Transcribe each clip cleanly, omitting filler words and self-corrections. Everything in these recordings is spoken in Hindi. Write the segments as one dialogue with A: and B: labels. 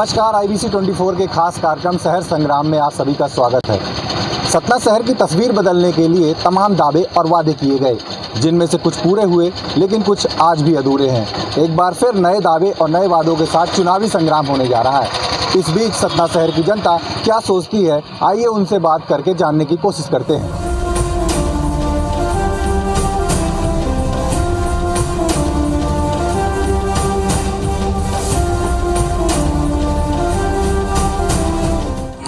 A: नमस्कार, IBC 24 के खास कार्यक्रम शहर संग्राम में आप सभी का स्वागत है। सतना शहर की तस्वीर बदलने के लिए तमाम दावे और वादे किए गए, जिनमें से कुछ पूरे हुए लेकिन कुछ आज भी अधूरे हैं। एक बार फिर नए दावे और नए वादों के साथ चुनावी संग्राम होने जा रहा है। इस बीच सतना शहर की जनता क्या सोचती है, आइए उनसे बात करके जानने की कोशिश करते हैं।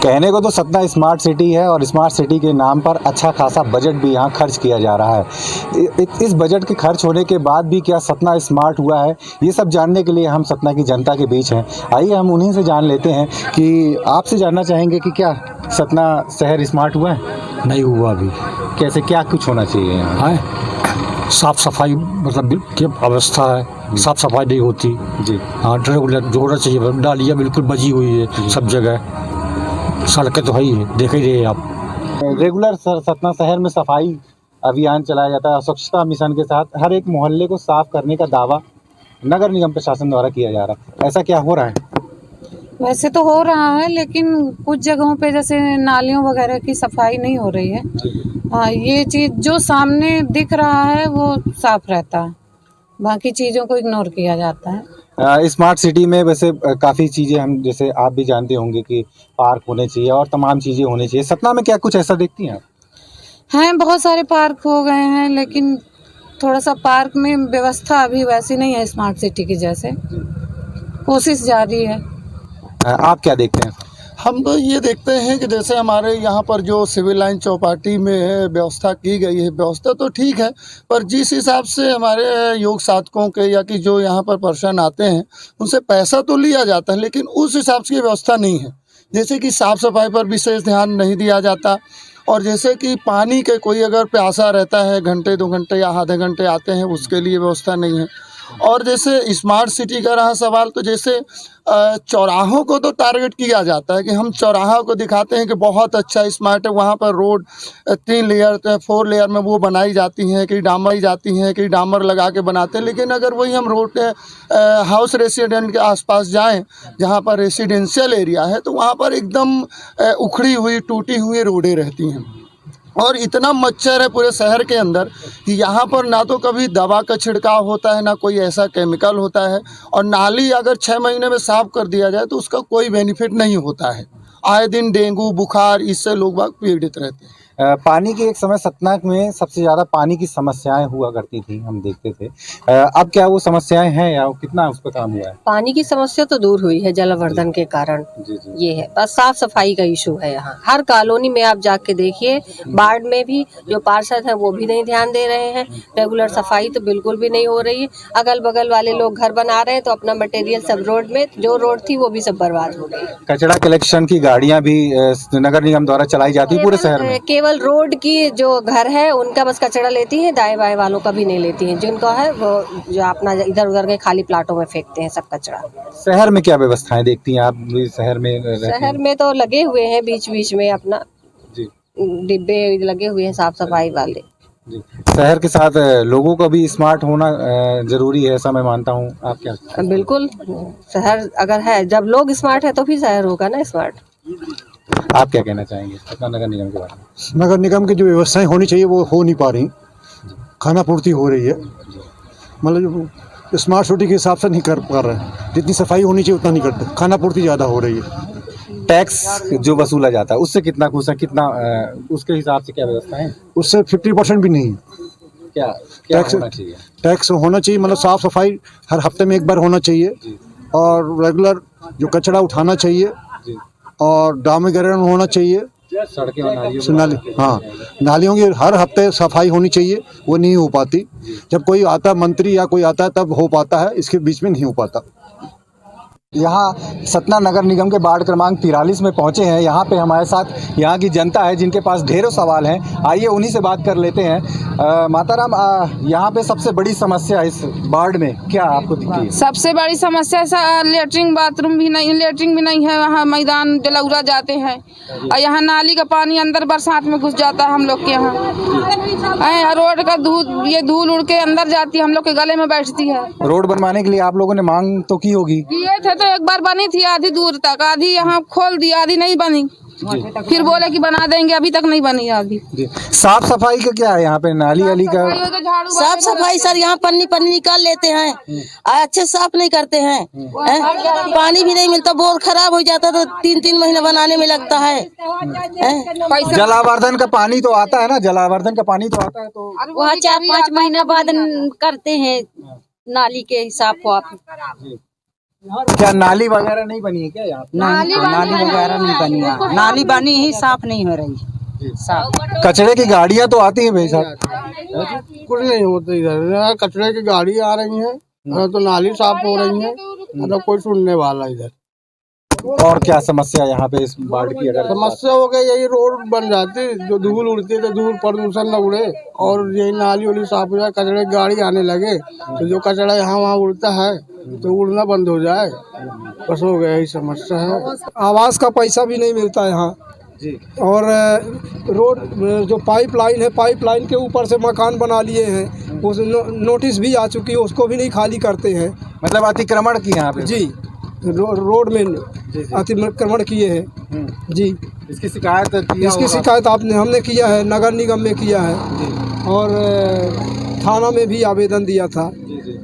A: कहने को तो सतना स्मार्ट सिटी है और स्मार्ट सिटी के नाम पर अच्छा खासा बजट भी यहाँ खर्च किया जा रहा है। इस बजट के खर्च होने के बाद भी क्या सतना स्मार्ट हुआ है, ये सब जानने के लिए हम सतना की जनता के बीच हैं। आइए हम उन्हीं से जान लेते हैं कि आपसे जानना चाहेंगे कि क्या सतना शहर स्मार्ट हुआ है?
B: नहीं हुआ अभी।
A: कैसे, क्या कुछ होना चाहिए यहाँ?
B: है साफ सफाई, मतलब की अवस्था है, साफ सफाई नहीं होती
A: जी।
B: हाँ, रेगुलर जो होना चाहिए, नालियाँ बिल्कुल बजी हुई है सब जगह, सड़कें तो है ही है, देख ही रहे आप।
A: रेगुलर सतना शहर में सफाई अभियान चलाया जाता है। स्वच्छता मिशन के साथ हर एक मोहल्ले को साफ करने का दावा नगर निगम प्रशासन द्वारा किया जा रहा है। ऐसा क्या हो रहा है?
C: वैसे तो हो रहा है, लेकिन कुछ जगहों पे जैसे नालियों वगैरह की सफाई नहीं हो रही है। हाँ, ये चीज़ जो सामने दिख रहा है वो साफ रहता है, बाकी चीज़ों को इग्नोर किया जाता है।
A: स्मार्ट सिटी में वैसे काफ़ी चीज़ें, हम जैसे आप भी जानते होंगे कि पार्क होने चाहिए और तमाम चीज़ें होनी चाहिए। सतना में क्या कुछ ऐसा देखती हैं आप?
C: हैं, बहुत सारे पार्क हो गए हैं, लेकिन थोड़ा सा पार्क में व्यवस्था अभी वैसी नहीं है स्मार्ट सिटी की जैसे। कोशिश जारी है।
A: आप क्या देखते हैं?
D: हम तो ये देखते हैं कि जैसे हमारे यहाँ पर जो सिविल लाइन चौपाटी में व्यवस्था की गई है, व्यवस्था तो ठीक है, पर जिस हिसाब से हमारे योग साधकों के या कि जो यहाँ पर पर्सन आते हैं उनसे पैसा तो लिया जाता है, लेकिन उस हिसाब से व्यवस्था नहीं है। जैसे कि साफ़ सफाई पर विशेष ध्यान नहीं दिया जाता, और जैसे कि पानी के कोई अगर प्यासा रहता है, घंटे 2 घंटे या आधे घंटे आते हैं, उसके लिए व्यवस्था नहीं है। और जैसे स्मार्ट सिटी का रहा सवाल, तो जैसे चौराहों को तो टारगेट किया जाता है कि हम चौराहा को दिखाते हैं कि बहुत अच्छा स्मार्ट है, वहाँ पर रोड 3 लेयर 4 लेयर में वो बनाई जाती हैं कि डामर लगा के बनाते हैं। लेकिन अगर वही हम रोड हाउस रेसिडेंट के आसपास जाएं, जहाँ पर रेसिडेंशियल एरिया है, तो वहाँ पर एकदम उखड़ी हुई टूटी हुई रोडें रहती हैं, और इतना मच्छर है पूरे शहर के अंदर कि यहाँ पर ना तो कभी दवा का छिड़काव होता है, ना कोई ऐसा केमिकल होता है। और नाली अगर 6 महीने में साफ़ कर दिया जाए तो उसका कोई बेनिफिट नहीं होता है। आए दिन डेंगू बुखार, इससे लोग बाग पीड़ित रहते हैं।
A: पानी की एक समय सतना में सबसे ज़्यादा पानी की समस्याएं हुआ करती थी, हम देखते थे। अब क्या वो समस्याएं हैं या कितना उस पर काम हुआ है?
E: पानी की समस्या तो दूर हुई है जलवर्धन के कारण।
A: जी।
E: ये है, बस साफ सफाई का इशू है। यहाँ हर कॉलोनी में आप जाके देखिए, वार्ड में भी जो पार्षद हैं वो भी नहीं ध्यान दे रहे हैं। रेगुलर सफाई तो बिल्कुल भी नहीं हो रही है। अगल बगल वाले लोग घर बना रहे हैं तो अपना मटेरियल सब रोड में, जो रोड थी वो भी सब बर्बाद हो गई।
A: कचरा कलेक्शन की गाड़ियाँ भी नगर निगम द्वारा चलाई जाती है पूरे शहर में।
E: केवल रोड की जो घर है उनका बस कचरा लेती हैं, दाएं बाएं वालों का भी नहीं लेती हैं। जिनका है वो जो अपना इधर उधर के खाली प्लाटों में फेंकते हैं सब कचरा।
A: शहर में क्या व्यवस्थाएं देखती हैं आप? भी शहर में रहती हैं?
E: शहर में तो लगे हुए हैं बीच बीच में अपना
A: जी।
E: डिब्बे लगे हुए हैं साफ सफाई वाले।
A: जी। शहर के साथ लोगों का भी स्मार्ट होना जरूरी है, ऐसा मैं मानता हूँ। आप क्या?
E: बिल्कुल, शहर अगर है, जब लोग स्मार्ट है तो फिर शहर होगा ना स्मार्ट।
A: आप क्या कहना चाहेंगे सतना नगर निगम के बारे में?
F: नगर निगम की जो व्यवस्थाएं होनी चाहिए वो हो नहीं पा रही। खाना पूर्ति हो रही है, मतलब जो स्मार्ट सिटी के हिसाब से नहीं कर पा रहे हैं। जितनी सफाई होनी चाहिए उतना नहीं करते, खाना पूर्ति ज़्यादा हो रही है।
A: टैक्स जो वसूला जाता है उससे कितना खुश है, कितना उसके हिसाब से क्या व्यवस्था है?
F: उससे 50% भी नहीं।
A: क्या
F: टैक्स
A: होना चाहिए?
F: टैक्स होना चाहिए, मतलब साफ़ सफाई हर हफ्ते में एक बार होना चाहिए, और रेगुलर जो कचरा उठाना चाहिए, और डामरीकरण होना चाहिए।
A: सड़कें और
F: नाली, हाँ, नालियों की हर हफ्ते सफाई होनी चाहिए। वो नहीं हो पाती। जब कोई आता मंत्री या कोई आता है तब हो पाता है, इसके बीच में नहीं हो पाता।
A: यहाँ सतना नगर निगम के वार्ड क्रमांक 43 में पहुँचे हैं। यहाँ पे हमारे साथ यहाँ की जनता है जिनके पास ढेरों सवाल हैं। आइए उन्हीं से बात कर लेते हैं। माताराम, यहाँ पे सबसे बड़ी समस्या इस वार्ड में क्या आपको दिखती है?
G: सबसे बड़ी समस्या लेटरिन बाथरूम भी नहीं, लेटरिन भी नहीं है। वहाँ मैदान जलौरा जाते हैं, और यहाँ नाली का पानी अंदर बरसात में घुस जाता है हम लोग के यहाँ। रोड का धूल उड़ के अंदर जाती है, हम लोग के गले में बैठती है।
A: रोड बनवाने के लिए आप लोगों ने मांग तो की होगी?
G: किए थे तो एक बार बनी थी आधी दूर तक, आधी यहाँ खोल दी, आधी नहीं बनी। फिर बोले कि बना देंगे, अभी तक नहीं बनी आधी।
A: साफ सफाई का क्या है यहाँ पे, नाली वाली का?
H: साफ सफाई सर यहाँ पन्नी पन्नी निकाल लेते हैं, अच्छे साफ नहीं करते हैं, पानी भी नहीं मिलता, बोर खराब हो जाता तो 3-3 महीने बनाने में लगता है।
A: जलावर्धन का पानी तो आता है ना, जलावर्धन का पानी तो आता है, तो
H: वह 4-5 महीना बाद करते हैं नाली के हिसाब वाप।
A: क्या नाली वगैरह नहीं बनी है क्या यहाँ पे?
I: नाली वगैरह नहीं बनी है, नाली बनी ही साफ नहीं हो रही साफ।
A: कचरे की गाड़ियाँ तो आती हैं भाई साहब?
J: कुछ नहीं होता इधर, कचरे की गाड़ी आ रही है तो नाली साफ हो रही है, मतलब कोई सुनने वाला इधर।
A: और क्या समस्या यहाँ पे इस बाढ़ की? अगर
J: समस्या हो गई यही रोड बन जाती, जो धूल उड़ती तो धूल प्रदूषण न उड़े, और यही नाली वाली साफ हो जाए, कचरे की गाड़ी आने लगे तो जो कचरा यहाँ वहाँ उड़ता है तो उड़ना बंद हो जाए, बस हो गया, यही समस्या है।
K: आवास का पैसा भी नहीं मिलता यहाँ, और रोड जो पाइपलाइन है, पाइपलाइन के ऊपर से मकान बना लिए हैं, उस नोटिस भी आ चुकी है, उसको भी नहीं खाली करते हैं।
A: मतलब अतिक्रमण की यहाँ पे?
K: जी, रोड में अतिक्रमण किए हैं जी।
A: इसकी शिकायत
K: इसकी शिकायत हमने किया है, नगर निगम में किया है, और थाना में भी आवेदन दिया था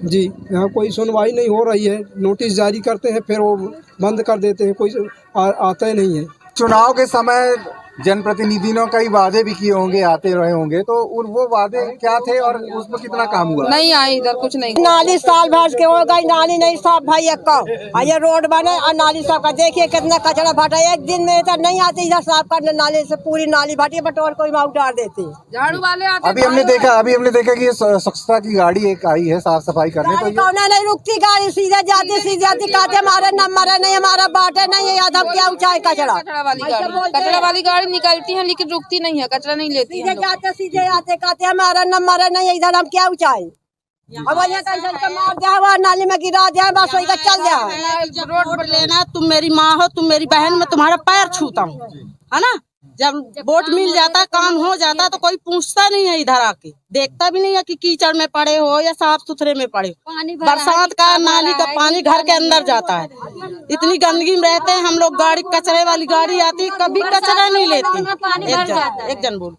K: जी। यहाँ कोई सुनवाई नहीं हो रही है, नोटिस जारी करते हैं फिर वो बंद कर देते हैं, कोई आता ही नहीं है।
A: चुनाव के समय जनप्रतिनिधियों कई वादे भी किए होंगे, आते रहे होंगे, तो वो वादे क्या थे और उसमें कितना काम हुआ?
G: नहीं आए इधर, कुछ नहीं।
H: नाली साल भर के हो गई, नाली नहीं साफ भाई एक का, ये रोड बने और नाली साफ का, देखिए कितना कचरा भटा, एक दिन में इधर नहीं आते इधर साफ करने, नाली से पूरी नाली भटी बटोर कोई वहाँ उतार देते,
G: झाड़ू वाले आते।
A: अभी हमने देखा कि स्वच्छता की गाड़ी एक आई है साफ सफाई करने, तो
H: कौना नहीं रुकती गाड़ी, सीधे जाती कहते हमारे नंबर है नहीं, हमारा बाट है नहीं, याद हम क्या ऊंचाई कचरा
G: वाली गाड़ी निकलती है लेकिन रुकती नहीं है, कचरा नहीं लेती है।
H: जाते सीधे आते कहते हमारा नंबर है नहीं, इधर हम क्या ऊंचाई, अब मार दिया नाली में गिरा दिया, बस वही का चल जाए।
I: रोड पर लेना, तुम मेरी माँ हो, तुम मेरी बहन, मैं तुम्हारा पैर छूता हूँ, है ना। जब वोट मिल जाता, काम हो जाता, तो कोई पूछता नहीं है, इधर आके देखता भी नहीं है कि कीचड़ में पड़े हो या साफ सुथरे में पड़े हो। बरसात का नाली का पानी घर के अंदर जाता है, इतनी गंदगी में रहते हैं हम लोग। गाड़ी कचरे वाली गाड़ी आती है, कभी कचरा नहीं लेती, एक जन बोल,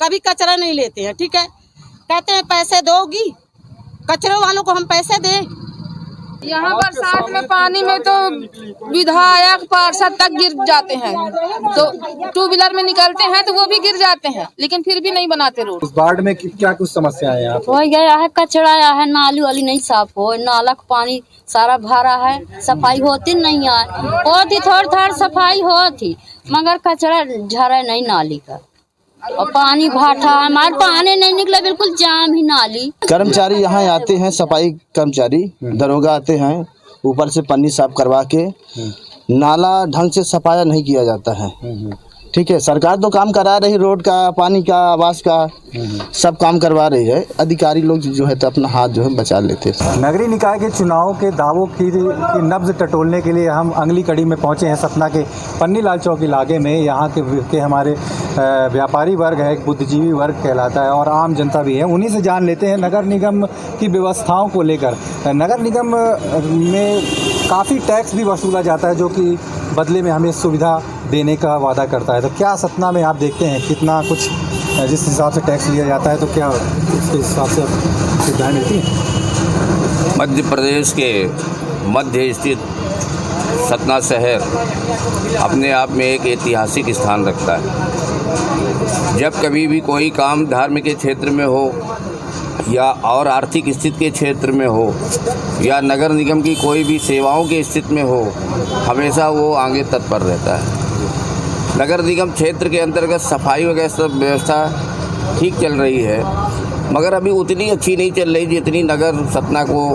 I: कभी कचरा नहीं लेते हैं, ठीक है। कहते हैं पैसे दोगी, कचरे वालों को हम पैसे दें।
G: यहाँ बरसात में पानी में तो विधायक पार्षद तक गिर जाते हैं, तो 2 व्हीलर में निकलते हैं तो वो भी गिर जाते हैं, लेकिन फिर भी नहीं बनाते रोड।
A: इस बाढ़ में क्या कुछ समस्या है यहाँ पे?
H: हो गया है, कचरा आया है, नाली वाली नहीं साफ हो, नाला का पानी सारा भरा है, सफाई होती नहीं है, होती थोड़ी सफाई होती, मगर कचरा झरा नहीं नाली का, और पानी भाटा, हमारे पानी नहीं निकला, बिल्कुल जाम ही नाली।
L: कर्मचारी यहाँ आते हैं, सफाई कर्मचारी दरोगा आते हैं, ऊपर से पन्नी साफ करवा के नाला ढंग से सफाया नहीं किया जाता है, ठीक है। सरकार तो काम करा रही, रोड का, पानी का, आवास का, सब काम करवा रही है, अधिकारी लोग जो है तो अपना हाथ जो है बचा लेते हैं।
A: नगरीय निकाय के चुनाव के दावों की नब्ज टटोलने के लिए हम अगली कड़ी में पहुंचे हैं, सतना के पन्नीलाल चौक इलाके में। यहाँ के हमारे व्यापारी वर्ग है, एक बुद्धिजीवी वर्ग कहलाता है, और आम जनता भी है। उन्हीं से जान लेते हैं नगर निगम की व्यवस्थाओं को लेकर। नगर निगम में काफ़ी टैक्स भी वसूला जाता है, जो कि बदले में हमें सुविधा देने का वादा करता है। तो क्या सतना में आप देखते हैं कितना कुछ जिस हिसाब से टैक्स लिया जाता है, तो क्या उसके हिसाब से सुविधाएँ मिलती हैं?
M: मध्य प्रदेश के मध्य स्थित सतना शहर अपने आप में एक ऐतिहासिक स्थान रखता है। जब कभी भी कोई काम धार्मिक के क्षेत्र में हो या और आर्थिक स्थिति के क्षेत्र में हो या नगर निगम की कोई भी सेवाओं की स्थिति में हो, हमेशा वो आगे तत्पर रहता है। नगर निगम क्षेत्र के अंतर्गत सफाई वगैरह सब व्यवस्था ठीक चल रही है, मगर अभी उतनी अच्छी नहीं चल रही जितनी नगर सतना को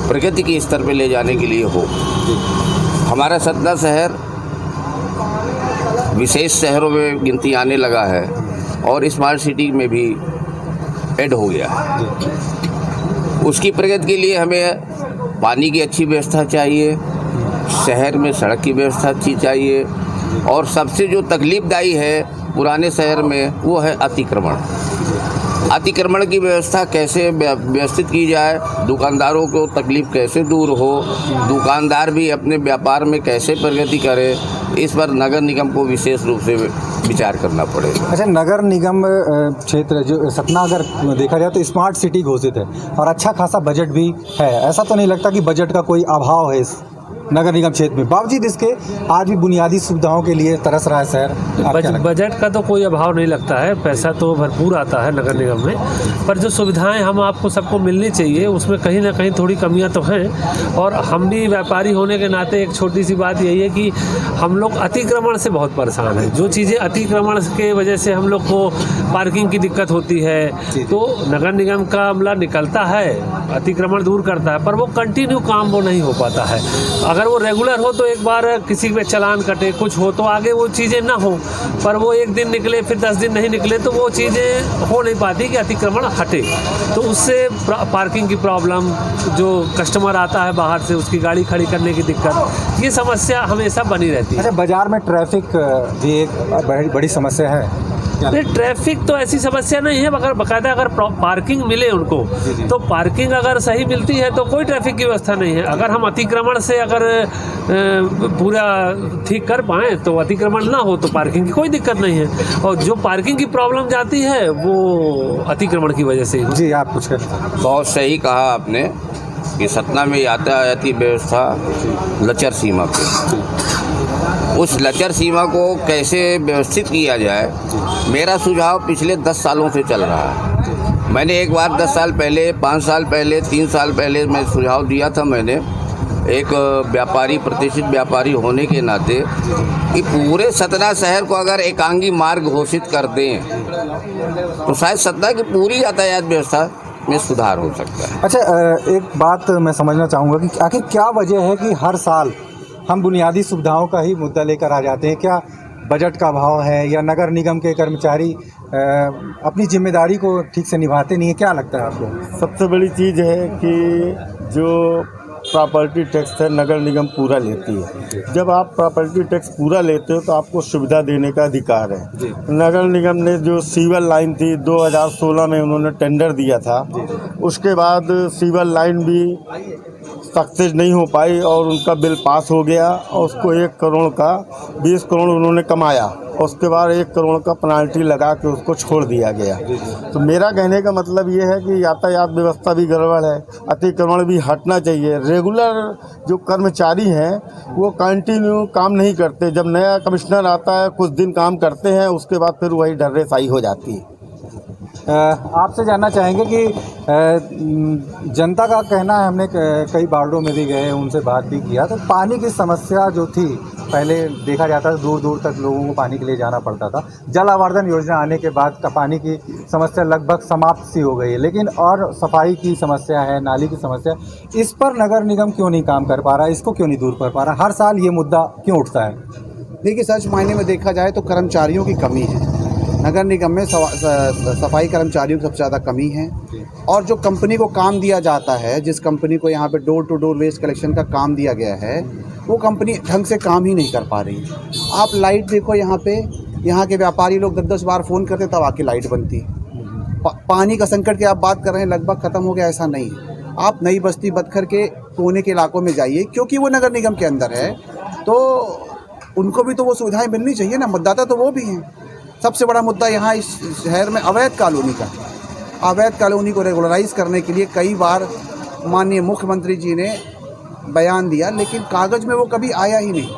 M: प्रगति के स्तर पर ले जाने के लिए हो। हमारा सतना शहर विशेष शहरों में गिनती आने लगा है और स्मार्ट सिटी में भी ऐड हो गया है। उसकी प्रगति के लिए हमें पानी की अच्छी व्यवस्था चाहिए, शहर में सड़क की व्यवस्था अच्छी चाहिए, और सबसे जो तकलीफदायी है पुराने शहर में वो है अतिक्रमण। अतिक्रमण की व्यवस्था कैसे व्यवस्थित की जाए, दुकानदारों को तकलीफ कैसे दूर हो, दुकानदार भी अपने व्यापार में कैसे प्रगति करे, इस पर नगर निगम को विशेष रूप से विचार करना पड़ेगा।
A: अच्छा, नगर निगम क्षेत्र जो सतना अगर देखा जाए तो स्मार्ट सिटी घोषित है और अच्छा खासा बजट भी है। ऐसा तो नहीं लगता कि बजट का कोई अभाव है इस नगर निगम क्षेत्र में? बावजूद इसके आज भी बुनियादी सुविधाओं के लिए तरस रहा है शहर।
N: बजट का तो कोई अभाव नहीं लगता है, पैसा तो भरपूर आता है नगर निगम में, पर जो सुविधाएं हम आपको सबको मिलनी चाहिए उसमें कहीं ना कहीं थोड़ी कमियां तो हैं। और हम भी व्यापारी होने के नाते एक छोटी सी बात यही है कि हम लोग अतिक्रमण से बहुत परेशान हैं। जो चीज़ें अतिक्रमण के वजह से हम लोग को पार्किंग की दिक्कत होती है, तो नगर निगम का अमला निकलता है, अतिक्रमण दूर करता है, पर वो कंटिन्यू काम वो नहीं हो पाता है। अगर वो रेगुलर हो तो एक बार किसी पे चालान कटे, कुछ हो तो आगे वो चीज़ें ना हो, पर वो एक दिन निकले फिर 10 दिन नहीं निकले तो वो चीज़ें हो नहीं पाती कि अतिक्रमण हटे। तो उससे पार्किंग की प्रॉब्लम, जो कस्टमर आता है बाहर से उसकी गाड़ी खड़ी करने की दिक्कत, ये समस्या हमेशा बनी रहती है।
A: अच्छा, बाजार में ट्रैफिक भी एक बड़ी समस्या है।
N: नहीं, ट्रैफिक तो ऐसी समस्या नहीं है, मगर बाकायदा अगर पार्किंग मिले उनको, तो पार्किंग अगर सही मिलती है तो कोई ट्रैफिक की व्यवस्था नहीं है। अगर हम अतिक्रमण से अगर पूरा ठीक कर पाएँ तो अतिक्रमण ना हो तो पार्किंग की कोई दिक्कत नहीं है। और जो पार्किंग की प्रॉब्लम जाती है वो अतिक्रमण की वजह से ही।
A: जी, आप कुछ
M: बहुत सही कहा आपने कि सतना में यातायाती व्यवस्था लचर सीमा पे, उस लचर सीमा को कैसे व्यवस्थित किया जाए, मेरा सुझाव पिछले 10 सालों से चल रहा है। मैंने एक बार 10 साल पहले, 5 साल पहले, 3 साल पहले मैं सुझाव दिया था मैंने, एक व्यापारी, प्रतिष्ठित व्यापारी होने के नाते, कि पूरे सतना शहर को अगर एकांगी मार्ग घोषित कर दें तो शायद सतना की पूरी यातायात व्यवस्था में सुधार हो सकता है।
A: अच्छा, एक बात मैं समझना चाहूँगा कि आखिर क्या वजह है कि हर साल हम बुनियादी सुविधाओं का ही मुद्दा लेकर आ जाते हैं? क्या बजट का अभाव है या नगर निगम के कर्मचारी अपनी जिम्मेदारी को ठीक से निभाते नहीं है? क्या लगता है आपको?
O: सबसे बड़ी चीज़ है कि जो प्रॉपर्टी टैक्स है नगर निगम पूरा लेती है। जब आप प्रॉपर्टी टैक्स पूरा लेते हो तो आपको सुविधा देने का अधिकार है। नगर निगम ने जो सीवर लाइन थी 2016 में उन्होंने टेंडर दिया था, उसके बाद सीवर लाइन भी सक्सेस नहीं हो पाई और उनका बिल पास हो गया और उसको 1 करोड़ का 20 करोड़ उन्होंने कमाया और उसके बाद 1 करोड़ का पेनाल्टी लगा के उसको छोड़ दिया गया। तो मेरा कहने का मतलब ये है कि यातायात व्यवस्था भी गड़बड़ है, अतिक्रमण भी हटना चाहिए। रेगुलर जो कर्मचारी हैं वो कंटिन्यू काम नहीं करते, जब नया कमिश्नर आता है कुछ दिन काम करते हैं, उसके बाद फिर वही ढर्रेसाई हो जाती है।
A: आपसे जानना चाहेंगे कि जनता का कहना है, हमने कई वार्डों में भी गए, उनसे बात भी किया, तो पानी की समस्या जो थी पहले देखा जाता था दूर दूर तक लोगों को पानी के लिए जाना पड़ता था। जल आवर्धन योजना आने के बाद का पानी की समस्या लगभग समाप्त सी हो गई है, लेकिन और सफाई की समस्या है, नाली की समस्या, इस पर नगर निगम क्यों नहीं काम कर पा रहा है? इसको क्यों नहीं दूर कर पा रहा? हर साल ये मुद्दा क्यों उठता है?
P: देखिए, सच मायने में देखा जाए तो कर्मचारियों की कमी है। नगर निगम में सफाई कर्मचारियों की सबसे ज़्यादा कमी है और जो कंपनी को काम दिया जाता है, जिस कंपनी को यहाँ पे door to door waste collection का काम दिया गया है, वो कंपनी ढंग से काम ही नहीं कर पा रही। आप लाइट देखो, यहाँ पे यहाँ के व्यापारी लोग 10-10 बार फ़ोन करते तब आके लाइट बनती है। पानी का संकट की आप बात कर रहे हैं, लगभग ख़त्म हो गया, ऐसा नहीं है। आप नई बस्ती बदखर के कोने के इलाकों में जाइए, क्योंकि वो नगर निगम के अंदर है, तो उनको भी तो वो सुविधाएँ मिलनी चाहिए ना, मतदाता तो वो भी हैं। सबसे बड़ा मुद्दा यहाँ इस शहर में अवैध कॉलोनी का। अवैध कॉलोनी को रेगुलराइज करने के लिए कई बार माननीय मुख्यमंत्री जी ने बयान दिया, लेकिन कागज़ में वो कभी आया ही नहीं।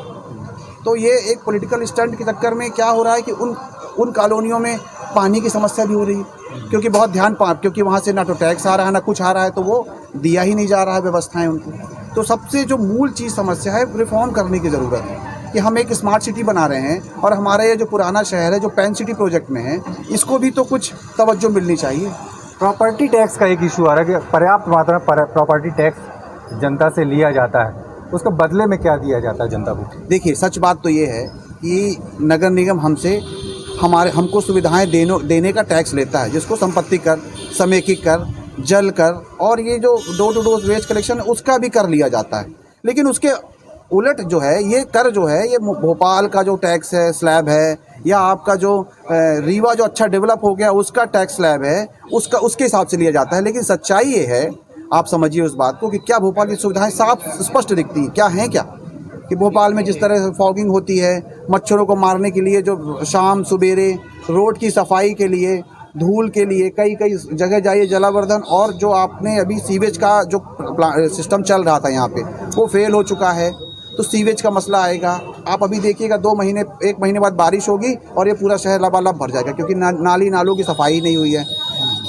P: तो ये एक पॉलिटिकल स्टंट के चक्कर में क्या हो रहा है कि उन कॉलोनियों में पानी की समस्या भी हो रही है, क्योंकि बहुत क्योंकि वहाँ से ना तो टैक्स आ रहा है ना कुछ आ रहा है, तो वो दिया ही नहीं जा रहा है व्यवस्थाएँ उनको। तो सबसे जो मूल चीज़ समस्या है, रिफॉर्म करने की ज़रूरत है कि हम एक स्मार्ट सिटी बना रहे हैं और हमारा ये जो पुराना शहर है जो पेन सिटी प्रोजेक्ट में है, इसको भी तो कुछ तवज्जो मिलनी चाहिए।
A: प्रॉपर्टी टैक्स का एक इशू आ रहा है कि पर्याप्त मात्रा में प्रॉपर्टी टैक्स जनता से लिया जाता है, उसके बदले में क्या दिया जाता है जनता को?
P: देखिए, सच बात तो ये है कि नगर निगम हमको सुविधाएं देने का टैक्स लेता है, जिसको संपत्ति कर, समेकित कर, जल कर और ये जो door to door waste collection उसका भी कर लिया जाता है। लेकिन उसके उलट जो है ये कर जो है ये भोपाल का जो टैक्स है स्लैब है या आपका जो रीवा जो अच्छा डेवलप हो गया उसका टैक्स स्लैब है उसके हिसाब से लिया जाता है। लेकिन सच्चाई ये है, आप समझिए उस बात को, कि क्या भोपाल की सुविधाएं साफ स्पष्ट दिखती हैं, क्या हैं क्या, कि भोपाल में जिस तरह फॉगिंग होती है मच्छरों को मारने के लिए, जो शाम सवेरे रोड की सफाई के लिए, धूल के लिए कई जगह जाइए जलावर्धन, और जो आपने अभी सीवेज का जो सिस्टम चल रहा था यहाँ पे वो फेल हो चुका है, तो सीवेज का मसला आएगा। आप अभी देखिएगा 1 महीने बाद बारिश होगी और ये पूरा शहर लबालब भर जाएगा, क्योंकि नाली नालों की सफाई नहीं हुई है।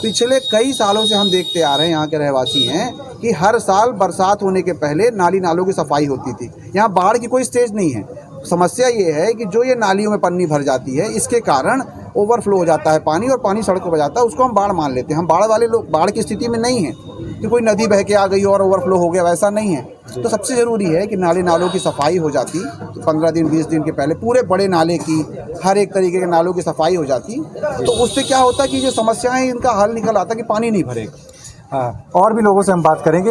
P: पिछले कई सालों से हम देखते आ रहे हैं, यहाँ के रहवासी हैं, कि हर साल बरसात होने के पहले नाली नालों की सफाई होती थी। यहाँ बाढ़ की कोई स्टेज नहीं है। समस्या ये है कि जो ये नालियों में पन्नी भर जाती है इसके कारण ओवरफ्लो हो जाता है पानी, और पानी सड़कों पर जाता है, उसको हम बाढ़ मान लेते हैं। हम बाढ़ वाले लोग बाढ़ की स्थिति में नहीं हैं कि कोई नदी बह के आ गई और ओवरफ्लो हो गया, वैसा नहीं है। तो सबसे ज़रूरी है कि नाले नालों की सफाई हो जाती, तो 15 दिन 20 दिन के पहले पूरे बड़े नाले की, हर एक तरीके के नालों की सफाई हो जाती, तो उससे क्या होता कि जो समस्याएं इनका हल निकल आता कि पानी नहीं भरेगा।
A: हाँ, और भी लोगों से हम बात करेंगे।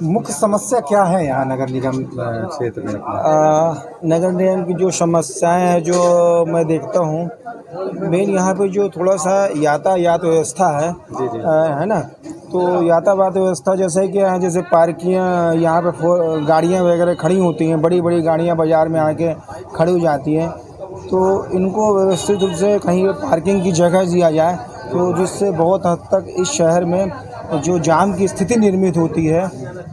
A: मुख्य समस्या क्या है यहाँ नगर निगम क्षेत्र में?
Q: नगर निगम की जो समस्याएं हैं जो मैं देखता हूँ, मेन यहाँ पे जो थोड़ा सा यातायात व्यवस्था है, है ना, तो यातायात व्यवस्था जैसे कि यहाँ जैसे पार्कियाँ, यहाँ पे गाड़ियाँ वगैरह खड़ी होती हैं, बड़ी बड़ी गाड़ियाँ बाज़ार में आके खड़ी हो जाती हैं, तो इनको व्यवस्थित रूप से कहीं पार्किंग की जगह दिया जाए, तो जिससे बहुत हद तक इस शहर में जो जाम की स्थिति निर्मित होती है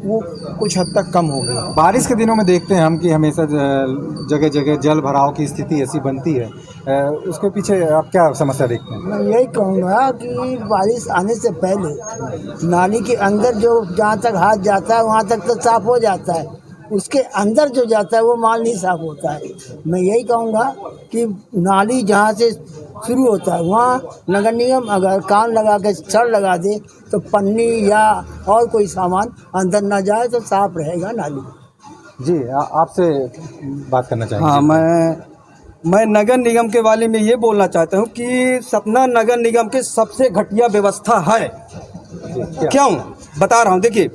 Q: वो कुछ हद तक कम हो गई।
A: बारिश के दिनों में देखते हैं हम कि हमेशा जगह जगह जल भराव की स्थिति ऐसी बनती है, उसके पीछे आप क्या समस्या देखते हैं?
R: मैं यही कहूँगा कि बारिश आने से पहले नाली के अंदर जो जहाँ तक हाथ जाता है वहाँ तक तो साफ हो जाता है, उसके अंदर जो जाता है वो माल नहीं साफ होता है। मैं यही कहूँगा कि नाली जहाँ से शुरू होता है वहाँ नगर निगम अगर कान लगा के छड़ लगा दे तो पन्नी या और कोई सामान अंदर ना जाए तो साफ रहेगा नाली।
A: जी, आपसे बात करना चाहेंगे?
S: हाँ, मैं नगर निगम के बारे में ये बोलना चाहता हूँ कि सतना नगर निगम के सबसे घटिया व्यवस्था है। क्यों बता रहा हूँ, देखिए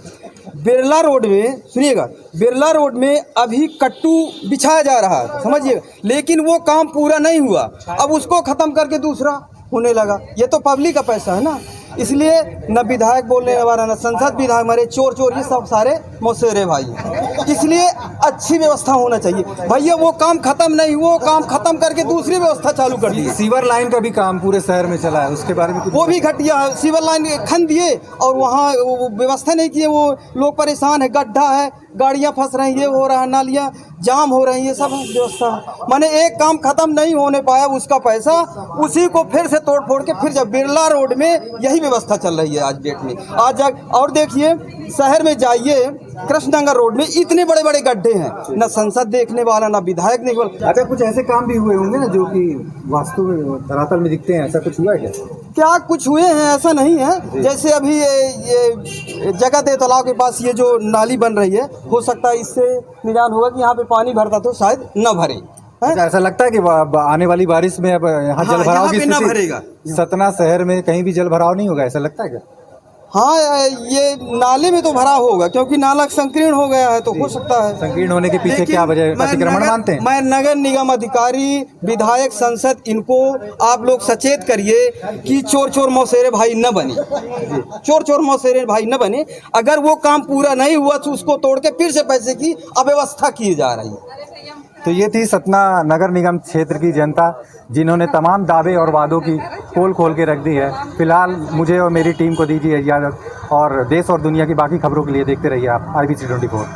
S: बिरला रोड में, सुनिएगा, बिरला रोड में अभी कट्टू बिछाया जा रहा है, समझिए, लेकिन वो काम पूरा नहीं हुआ, अब उसको ख़त्म करके दूसरा होने लगा। ये तो पब्लिक का पैसा है ना, इसलिए न विधायक बोलने वाला न संसद विधायक, हमारे चोर ये सब सारे मौसेरे भाई हैं, इसलिए अच्छी व्यवस्था होना चाहिए। भैया वो काम खत्म नहीं, वो काम खत्म करके दूसरी व्यवस्था चालू कर दी।
A: सीवर लाइन का भी काम पूरे शहर में चला है, उसके बारे में
S: वो भी घटिया है। सीवर लाइन खन दिए और वहाँ व्यवस्था नहीं किए, वो लोग परेशान है, गड्ढा है, गाड़ियाँ फंस रही हैं, ये हो रहा है, नालियाँ जाम हो रही हैं, सब व्यवस्था। माने एक काम खत्म नहीं होने पाया, उसका पैसा उसी को फिर से तोड़ फोड़ के फिर जब बिरला रोड में यही व्यवस्था चल रही है आज डेट में। आज और देखिए शहर में जाइए, कृष्णनगर रोड में इतने बड़े बड़े गड्ढे हैं, न संसद देखने वाला न विधायक देखने वाला।
A: अच्छा, कुछ ऐसे काम भी हुए होंगे ना जो कि वास्तव में धरातल में दिखते हैं, ऐसा कुछ हुआ है क्या?
S: क्या कुछ हुए हैं, ऐसा नहीं है। जैसे अभी ये जगह दे तालाब के पास ये जो नाली बन रही है, हो सकता है इससे निदान होगा कि यहाँ पे पानी भरता तो शायद न भरे।
A: ऐसा लगता है कि आने वाली बारिश में अब यहाँ जल भराव की
S: न भरेगा,
A: सतना शहर में कहीं भी जल भराव नहीं होगा, ऐसा लगता है क्या?
S: हाँ, ये नाले में तो भरा होगा क्योंकि नाला संकीर्ण हो गया है, तो हो सकता है।
A: संकीर्ण होने के पीछे क्या वजह, अतिक्रमण मानते हैं?
S: मैं नगर निगम अधिकारी, विधायक, संसद, इनको आप लोग सचेत करिए कि चोर मौसेरे भाई न बने, चोर मौसेरे भाई न बने। अगर वो काम पूरा नहीं हुआ तो उसको तोड़ के फिर से पैसे की अव्यवस्था की जा रही है।
A: तो ये थी सतना नगर निगम क्षेत्र की जनता, जिन्होंने तमाम दावे और वादों की पोल खोल के रख दी है। फिलहाल मुझे और मेरी टीम को दीजिए इजाज़त, और देश और दुनिया की बाकी खबरों के लिए देखते रहिए आप IBC 24।